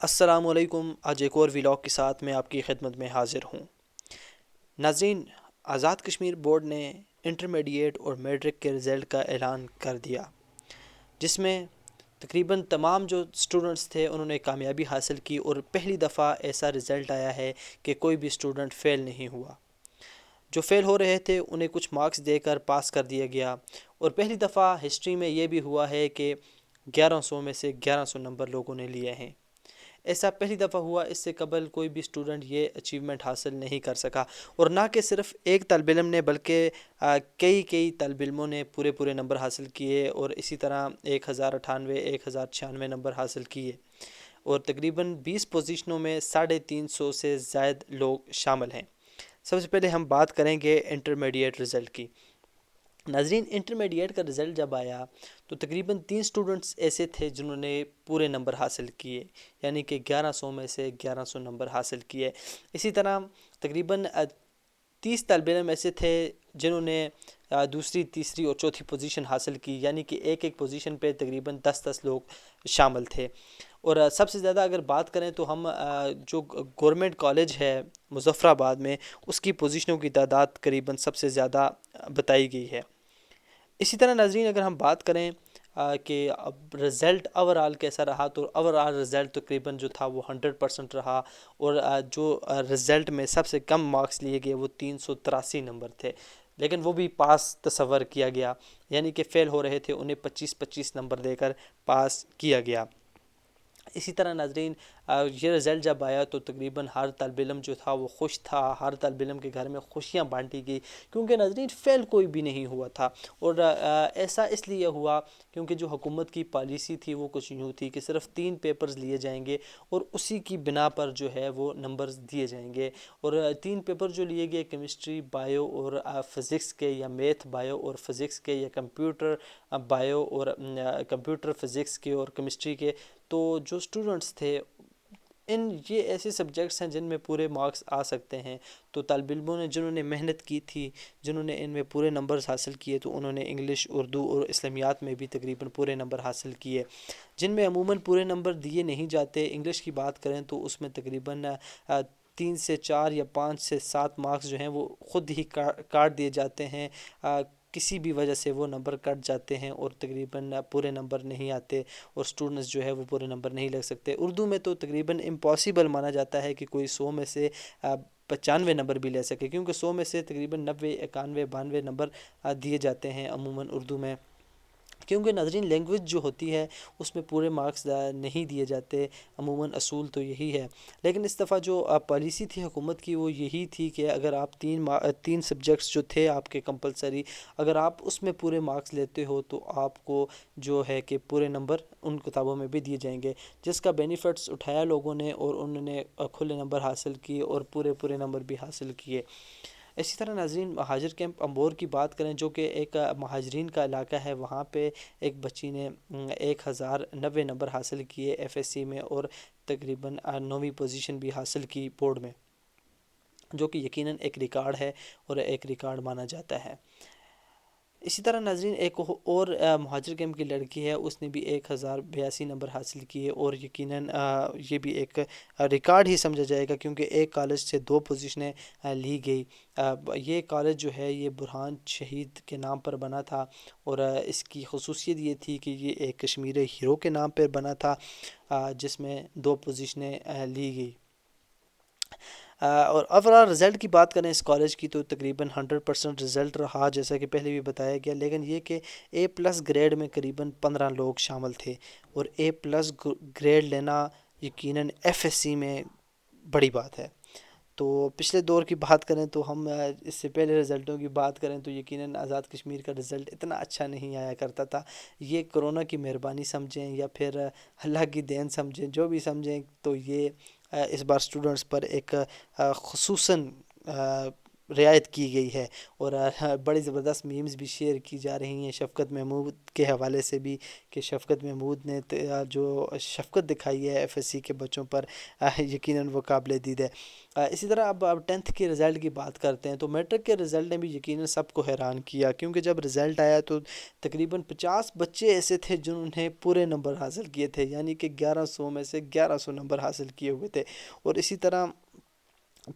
السلام علیکم۔ آج ایک اور ولاگ کے ساتھ میں آپ کی خدمت میں حاضر ہوں۔ ناظرین، آزاد کشمیر بورڈ نے انٹرمیڈیٹ اور میٹرک کے رزلٹ کا اعلان کر دیا، جس میں تقریباً تمام جو اسٹوڈنٹس تھے انہوں نے کامیابی حاصل کی، اور پہلی دفعہ ایسا رزلٹ آیا ہے کہ کوئی بھی اسٹوڈنٹ فیل نہیں ہوا۔ جو فیل ہو رہے تھے انہیں کچھ مارکس دے کر پاس کر دیا گیا، اور پہلی دفعہ ہسٹری میں یہ بھی ہوا ہے کہ 1100 میں سے 1100 نمبر لوگوں نے لیے ہیں۔ ایسا پہلی دفعہ ہوا، اس سے قبل کوئی بھی اسٹوڈنٹ یہ اچیومنٹ حاصل نہیں کر سکا، اور نہ کہ صرف ایک طالب علم نے بلکہ کئی طالب علموں نے پورے نمبر حاصل کیے، اور اسی طرح 1098 1096 نمبر حاصل کیے، اور تقریباً 20 پوزیشنوں میں 350 سے زائد لوگ شامل ہیں۔ سب سے پہلے ہم بات کریں گے انٹرمیڈیٹ رزلٹ کی۔ ناظرین، انٹرمیڈیٹ کا رزلٹ جب آیا تو تقریباً 3 سٹوڈنٹس ایسے تھے جنہوں نے پورے نمبر حاصل کیے، یعنی کہ 1100 میں سے 1100 نمبر حاصل کیے۔ اسی طرح تقریباً 30 طالب علم ایسے تھے جنہوں نے دوسری، تیسری اور چوتھی پوزیشن حاصل کی، یعنی کہ ایک پوزیشن پہ تقریباً 10 لوگ شامل تھے۔ اور سب سے زیادہ اگر بات کریں تو ہم جو گورنمنٹ کالج ہے مظفر آباد میں، اس کی پوزیشنوں کی تعداد قریباً سب سے زیادہ بتائی گئی ہے۔ اسی طرح ناظرین، اگر ہم بات کریں کہ اب رزلٹ اوورآل کیسا رہا، تو اوورآل رزلٹ تقریباً جو تھا وہ 100% رہا، اور جو رزلٹ میں سب سے کم مارکس لیے گئے وہ 383 نمبر تھے، لیکن وہ بھی پاس تصور کیا گیا، یعنی کہ فیل ہو رہے تھے انہیں 25 نمبر دے کر پاس کیا گیا۔ اسی طرح ناظرین، یہ رزلٹ جب آیا تو تقریباً ہر طالب علم جو تھا وہ خوش تھا، ہر طالب علم کے گھر میں خوشیاں بانٹی گئی، کیونکہ ناظرین فیل کوئی بھی نہیں ہوا تھا۔ اور ایسا اس لیے ہوا کیونکہ جو حکومت کی پالیسی تھی وہ کچھ یوں تھی کہ صرف 3 پیپرز لیے جائیں گے، اور اسی کی بنا پر جو ہے وہ نمبرز دیے جائیں گے۔ اور 3 پیپر جو لیے گئے، کیمسٹری، بایو اور فزکس کے، یا میتھ بایو اور فزکس کے، یا کمپیوٹر بایو اور کمپیوٹر فزکس کے اور کیمسٹری کے، تو جو اسٹوڈنٹس تھے یہ ایسے سبجیکٹس ہیں جن میں پورے مارکس آ سکتے ہیں، تو طالب علموں نے جنہوں نے محنت کی تھی، جنہوں نے ان میں پورے نمبرز حاصل کیے، تو انہوں نے انگلش، اردو اور اسلامیات میں بھی تقریباً پورے نمبر حاصل کیے، جن میں عموماً پورے نمبر دیے نہیں جاتے۔ انگلش کی بات کریں تو اس میں تقریباً 3 سے 4 یا 5 سے 7 مارکس جو ہیں وہ خود ہی کاٹ دیے جاتے ہیں، کسی بھی وجہ سے وہ نمبر کٹ جاتے ہیں، اور تقریباً پورے نمبر نہیں آتے، اور سٹوڈنٹس جو ہے وہ پورے نمبر نہیں لگ سکتے۔ اردو میں تو تقریباً امپاسبل مانا جاتا ہے کہ کوئی 100 میں سے 95 نمبر بھی لے سکے، کیونکہ 100 میں سے تقریباً 90، 91، 92 نمبر دیے جاتے ہیں عموماً اردو میں، کیونکہ ناظرین لینگویج جو ہوتی ہے اس میں پورے مارکس نہیں دیے جاتے، عموماً اصول تو یہی ہے۔ لیکن اس دفعہ جو پالیسی تھی حکومت کی وہ یہی تھی کہ اگر آپ 3 سبجیکٹس جو تھے آپ کے کمپلسری، اگر آپ اس میں پورے مارکس لیتے ہو تو آپ کو جو ہے کہ پورے نمبر ان کتابوں میں بھی دیے جائیں گے، جس کا بینیفٹس اٹھایا لوگوں نے، اور انہوں نے کھلے نمبر حاصل کیے اور پورے نمبر بھی حاصل کیے۔ اسی طرح ناظرین، مہاجر کیمپ امبور کی بات کریں جو کہ ایک مہاجرین کا علاقہ ہے، وہاں پہ ایک بچی نے 1090 نمبر حاصل کیے ایف ایس سی میں، اور تقریباً 9ویں پوزیشن بھی حاصل کی بورڈ میں، جو کہ یقیناً ایک ریکارڈ ہے اور ایک ریکارڈ مانا جاتا ہے۔ اسی طرح ناظرین، ایک اور مہاجر کیمپ کی لڑکی ہے، اس نے بھی 1082 نمبر حاصل کیے، اور یقیناً یہ بھی ایک ریکارڈ ہی سمجھا جائے گا، کیونکہ ایک کالج سے 2 پوزیشنیں لی گئی۔ یہ کالج جو ہے یہ برہان شہید کے نام پر بنا تھا، اور اس کی خصوصیت یہ تھی کہ یہ ایک کشمیر ہیرو کے نام پر بنا تھا، جس میں 2 پوزیشنیں لی گئی۔ اور اوورآل رزلٹ کی بات کریں اس کالج کی تو تقریباً 100% رزلٹ رہا، جیسا کہ پہلے بھی بتایا گیا، لیکن یہ کہ A+ گریڈ میں قریباً 15 لوگ شامل تھے، اور A+ گریڈ لینا یقیناً ایف ایس سی میں بڑی بات ہے۔ تو پچھلے دور کی بات کریں تو ہم اس سے پہلے رزلٹوں کی بات کریں تو یقیناً آزاد کشمیر کا رزلٹ اتنا اچھا نہیں آیا کرتا تھا۔ یہ کرونا کی مہربانی سمجھیں یا پھر اللہ کی دین سمجھیں، جو بھی سمجھیں، تو یہ اس بار اسٹوڈنٹس پر ایک خصوصاً رعایت کی گئی ہے، اور بڑی زبردست میمز بھی شیئر کی جا رہی ہیں شفقت محمود کے حوالے سے بھی، کہ شفقت محمود نے جو شفقت دکھائی ہے ایف ایس سی کے بچوں پر، یقیناً وہ قابل دید ہے۔ اسی طرح اب 10th کے رزلٹ کی بات کرتے ہیں، تو میٹرک کے رزلٹ نے بھی یقیناً سب کو حیران کیا، کیونکہ جب رزلٹ آیا تو تقریباً 50 بچے ایسے تھے جنہوں نے پورے نمبر حاصل کیے تھے، یعنی کہ 1100 میں سے 1100 نمبر حاصل کیے ہوئے تھے، اور اسی طرح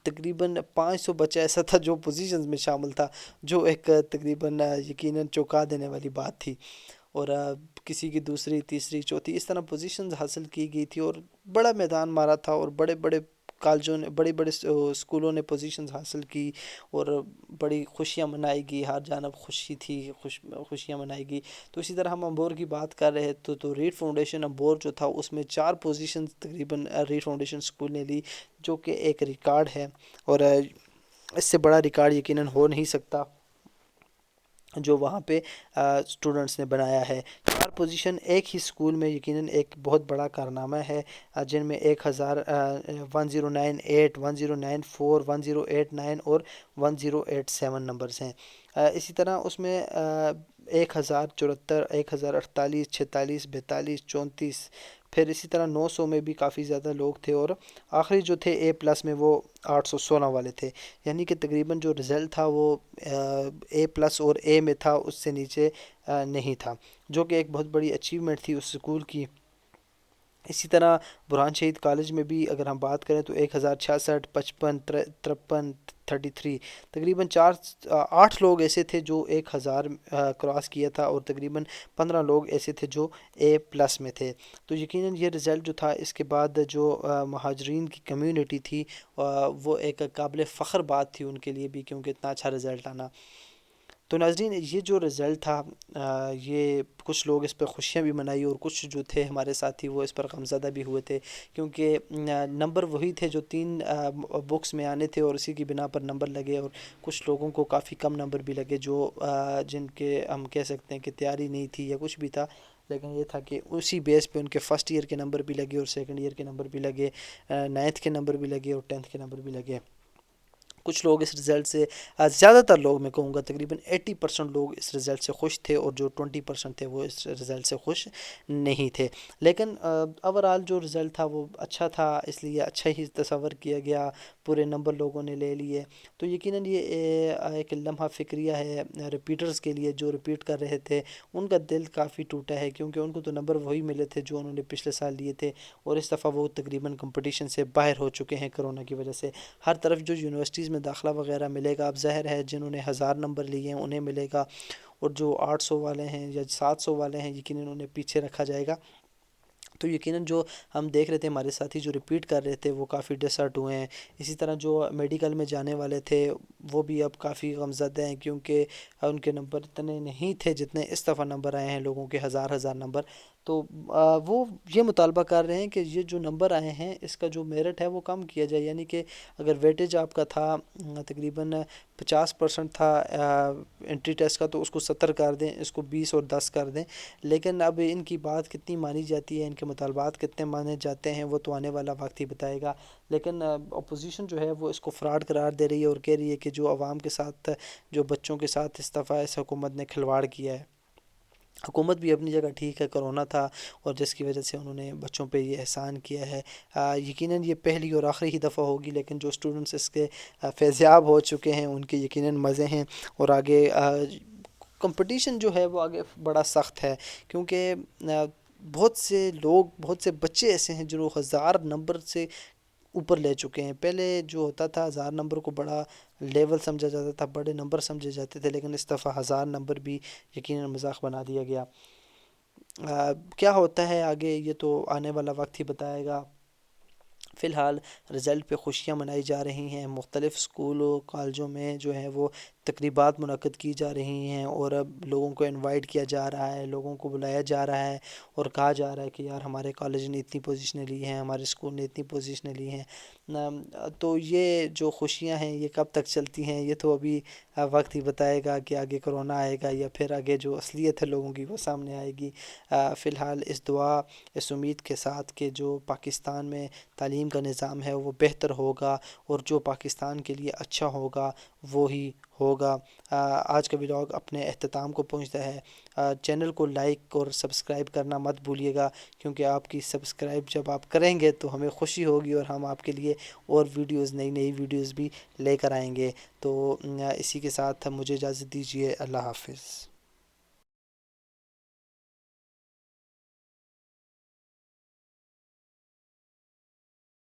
تقریباً 500 بچہ ایسا تھا جو پوزیشنز میں شامل تھا، جو ایک تقریباً یقیناً چونکا دینے والی بات تھی، اور کسی کی دوسری تیسری چوتھی اس طرح پوزیشنز حاصل کی گئی تھی، اور بڑا میدان مارا تھا، اور بڑے بڑے کالجوں نے، بڑے بڑے اسکولوں نے پوزیشنز حاصل کی، اور بڑی خوشیاں منائی گئی، ہر جانب خوشی تھی، خوشیاں منائی گئی۔ تو اسی طرح ہم امبور کی بات کر رہے تو ریڈ فاؤنڈیشن امبور جو تھا اس میں 4 پوزیشنز تقریباً ریڈ فاؤنڈیشن اسکول نے لی، جو کہ ایک ریکارڈ ہے، اور اس سے بڑا ریکارڈ یقیناً ہو نہیں سکتا جو وہاں پہ اسٹوڈنٹس نے بنایا ہے۔ 4 پوزیشن ایک ہی اسکول میں یقیناً ایک بہت بڑا کارنامہ ہے، جن میں 1098، 1094، 1089 اور 1087 نمبرز ہیں۔ اسی طرح اس میں 1074، 1048، 46، 42، 34، پھر اسی طرح 900 میں بھی کافی زیادہ لوگ تھے، اور آخری جو تھے اے پلس میں وہ 816 والے تھے، یعنی کہ تقریباً جو رزلٹ تھا وہ اے پلس اور اے میں تھا، اس سے نیچے نہیں تھا، جو کہ ایک بہت بڑی اچیومنٹ تھی اس اسکول کی۔ اسی طرح برہان شہید کالج میں بھی اگر ہم بات کریں تو 1066، 55، 53، 33، تقریباً 8 لوگ ایسے تھے جو 1000 کراس کیا تھا، اور تقریباً 15 لوگ ایسے تھے جو اے پلس میں تھے۔ تو یقیناً یہ رزلٹ جو تھا، اس کے بعد جو مہاجرین کی کمیونٹی تھی، وہ ایک قابل فخر بات تھی ان کے لیے بھی، کیونکہ اتنا اچھا رزلٹ آنا۔ تو ناظرین، یہ جو رزلٹ تھا، یہ کچھ لوگ اس پہ خوشیاں بھی منائی، اور کچھ جو تھے ہمارے ساتھی وہ اس پر غمزدہ بھی ہوئے تھے، کیونکہ نمبر وہی تھے جو 3 بکس میں آنے تھے، اور اسی کی بنا پر نمبر لگے، اور کچھ لوگوں کو کافی کم نمبر بھی لگے، جو جن کے ہم کہہ سکتے ہیں کہ تیاری نہیں تھی یا کچھ بھی تھا، لیکن یہ تھا کہ اسی بیس پہ ان کے فرسٹ ایئر کے نمبر بھی لگے، اور سیکنڈ ایئر کے نمبر بھی لگے، 9th کے نمبر بھی لگے، اور 10th کے نمبر بھی لگے۔ کچھ لوگ اس رزلٹ سے، زیادہ تر لوگ میں کہوں گا تقریباً 80% لوگ اس رزلٹ سے خوش تھے، اور جو 20% تھے وہ اس رزلٹ سے خوش نہیں تھے، لیکن اوورآل جو رزلٹ تھا وہ اچھا تھا، اس لیے اچھا ہی تصور کیا گیا، پورے نمبر لوگوں نے لے لیے۔ تو یقیناً یہ ایک لمحہ فکریہ ہے رپیٹرز کے لیے، جو رپیٹ کر رہے تھے ان کا دل کافی ٹوٹا ہے، کیونکہ ان کو تو نمبر وہی ملے تھے جو انہوں نے پچھلے سال لیے تھے، اور اس دفعہ وہ تقریباً کمپٹیشن سے باہر ہو چکے ہیں کرونا کی وجہ سے۔ ہر طرف جو یونیورسٹیز میں داخلہ وغیرہ ملے گا، اب ظاہر ہے جنہوں نے 1000 نمبر لیے ہیں انہیں ملے گا، اور جو 800 والے ہیں یا 700 والے ہیں یقیناً انہیں پیچھے رکھا جائے گا۔ تو یقیناً جو ہم دیکھ رہے تھے ہمارے ساتھی جو ریپیٹ کر رہے تھے وہ کافی ڈسہرٹ ہوئے ہیں۔ اسی طرح جو میڈیکل میں جانے والے تھے وہ بھی اب کافی غمزدہ ہیں، کیونکہ ان کے نمبر اتنے نہیں تھے جتنے اس دفعہ نمبر آئے ہیں لوگوں کے، ہزار ہزار نمبر۔ تو وہ یہ مطالبہ کر رہے ہیں کہ یہ جو نمبر آئے ہیں اس کا جو میرٹ ہے وہ کم کیا جائے، یعنی کہ اگر ویٹیج آپ کا تھا تقریباً 50% تھا انٹری ٹیسٹ کا، تو اس کو 70 کر دیں، اس کو 20 اور 10 کر دیں۔ لیکن اب ان کی بات کتنی مانی جاتی ہے، ان کے مطالبات کتنے مانے جاتے ہیں، وہ تو آنے والا وقت ہی بتائے گا۔ لیکن اپوزیشن جو ہے وہ اس کو فراڈ قرار دے رہی ہے، اور کہہ رہی ہے کہ جو عوام کے ساتھ، جو بچوں کے ساتھ اس دفعہ اس حکومت نے کھلواڑ کیا ہے۔ حکومت بھی اپنی جگہ ٹھیک ہے، کرونا تھا اور جس کی وجہ سے انہوں نے بچوں پہ یہ احسان کیا ہے۔ یقیناً یہ پہلی اور آخری ہی دفعہ ہوگی، لیکن جو اسٹوڈنٹس اس کے فیضیاب ہو چکے ہیں ان کے یقیناً مزے ہیں، اور آگے کمپٹیشن جو ہے وہ آگے بڑا سخت ہے، کیونکہ بہت سے لوگ، بہت سے بچے ایسے ہیں جو 1000 نمبر سے اوپر لے چکے ہیں۔ پہلے جو ہوتا تھا 1000 نمبر کو بڑا لیول سمجھا جاتا تھا، بڑے نمبر سمجھے جاتے تھے، لیکن اس دفعہ 1000 نمبر بھی یقیناً مذاق بنا دیا گیا۔ کیا ہوتا ہے آگے یہ تو آنے والا وقت ہی بتائے گا۔ فی الحال رزلٹ پہ خوشیاں منائی جا رہی ہیں، مختلف اسکولوں کالجوں میں جو ہیں وہ تقریبات منعقد کی جا رہی ہیں اور اب لوگوں کو انوائٹ کیا جا رہا ہے، لوگوں کو بلایا جا رہا ہے اور کہا جا رہا ہے کہ یار ہمارے کالج نے اتنی پوزیشنیں لی ہیں، ہمارے اسکول نے اتنی پوزیشنیں لی ہیں۔ تو یہ جو خوشیاں ہیں یہ کب تک چلتی ہیں یہ تو ابھی وقت ہی بتائے گا کہ آگے کرونا آئے گا یا پھر آگے جو اصلیت ہے لوگوں کی وہ سامنے آئے گی۔ فی الحال اس دعا، اس امید کے ساتھ کہ جو پاکستان میں تعلیم کا نظام ہے وہ بہتر ہوگا اور جو پاکستان کے لیے اچھا ہوگا وہی ہوگا۔ آج کا ولاگ اپنے اختتام کو پہنچتا ہے۔ چینل کو لائک اور سبسکرائب کرنا مت بھولیے گا، کیونکہ آپ کی سبسکرائب جب آپ کریں گے تو ہمیں خوشی ہوگی اور ہم آپ کے لیے اور ویڈیوز، نئی ویڈیوز بھی لے کر آئیں گے۔ تو اسی کے ساتھ مجھے اجازت دیجیے، اللہ حافظ۔